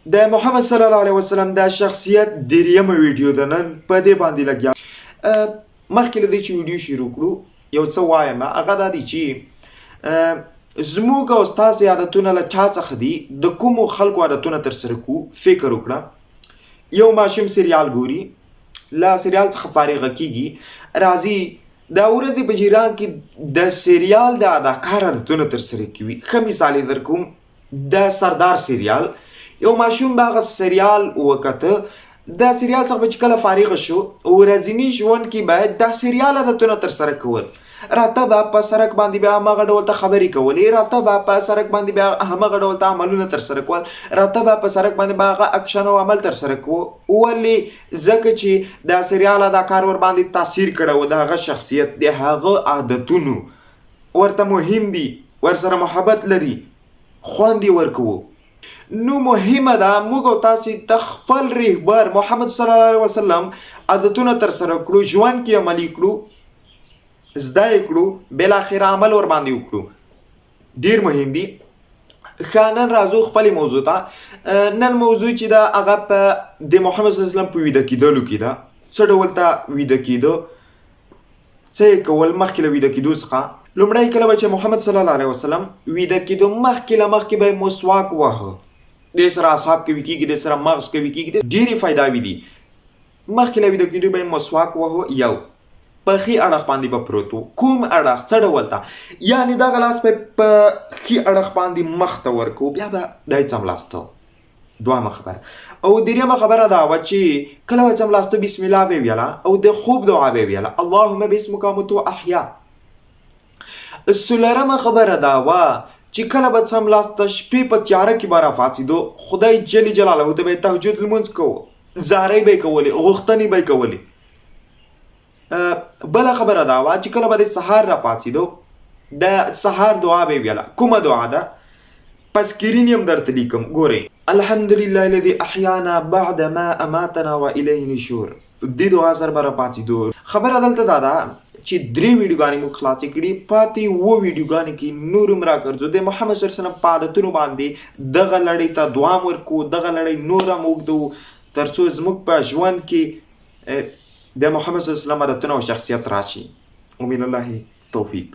د محمد صلی الله علیه وسلم د شخصیت دریمه ویډیو ده نن په دې باندې لګیا. مخکې له دې چې ویډیو شروع کړو یو څه وایم، هغه دا دی چې زموږ او ستاسې عادتونه له چا څخه دي، د کومو خلکو عادتونه ترسره کوو. فکر وکړه، یو ماشوم سریال ګوري، له سریال څخه فارغه کیږي، راځي دا ورځې په جیران کې د سریال د اداکار عادتونه ترسره کوي. ښه مثال یې درکوم، د سردار سریال، یو ماشوم به هغه سریال وکته، د سریال څخه به چې کله فارغ شو، ورځني ژوند کې باید د سریال عادتونه ترسره کول. راته به په سړک باندې به همغه ډول ته خبرې کولې، راته به په سړک باندې به همغه ډول ته عملونه ترسره کول، راته به په سړک باندې به هغه اکشن او عمل ترسره کوو. ولې؟ ځکه چې د سریال اداکار ور باندې تاثیر کړی و، د هغه شخصیت، د هغه عادتونو ورته مهم دي، ورسره محبت لري، خوند یې ورکوو. نو مهمه ده موږ او تاسې د خپل رهبر محمد صلی الله علیه وسلم عادتونه ترسره کړو، ژوند کې عملي کړو، زده یې کړو، بالاخره عمل ور باندې وکړو. ډېر مهم دي. ښه، نن راځو خپلې موضوع ته. نن موضوع چې ده هغه په د محمد صلی الله علیه وسلم په ویده کېدلو کې ده. څه ډول ته ویده کېده، څه یې کول مخکې له ویده کېدو څخه. لومړی کله به چې محمد صلی الله علیه وسلم ویده کېدو مخکې له مخکې به یې مسواک وهه. دې سره اعصاب قوي کېږي، دې سره مغز قوي کېږي، ډېرې فایداوې دي. مخکې له ویده کېدو به یې مسواک وهه. یو په ښي اړخ باندې به پروت و. کوم اړخ؟ څه ډول ته؟ یعنې دغه لاس به په ښي اړخ باندې مخ ته ورکوو، بیا به دا یې څملاستو. دویمه خبره. او دریمه خبره دا وه چې کله به څملاستو بسم الله به یې ویله او د خوب دعا به یې ویله، اللهم باسمک مت واحیا. څلورمه خبره دا وه چې کله به څملاسته شپې په تیاره کې به راپاڅېدو، خدای جل جلاله ته به یې تهجد لمونځ کوو، زارۍ به یې کولې، غوښتنې به یې کولې. بله خبره دا وه چې کله به د سهار راپاڅېدو، د سهار دعا به یې ویله. کومه دعا ده؟ په سکرین یې هم درته لیکم، ګورئ. الحمدلله الذي احیانا بعد ما اماتنا والیه النشور. دې دعا سره به راپاڅېدو. خبره دلته دا ده چې 3 ویډیوګانې موږ خلاصې کړي، پاتې 7 ویډیوګانې کې نور هم راګرځو د محمد صلی الله علیه وسلم په عادتونو باندې دغه لړۍ ته دوام ورکوو، دغه لړۍ نور هم اوږدوو، تر څو زموږ په ژوند کې د محمد صلی الله علیه وسلم عادتونه او شخصیت راشي. ومن الله توفیق.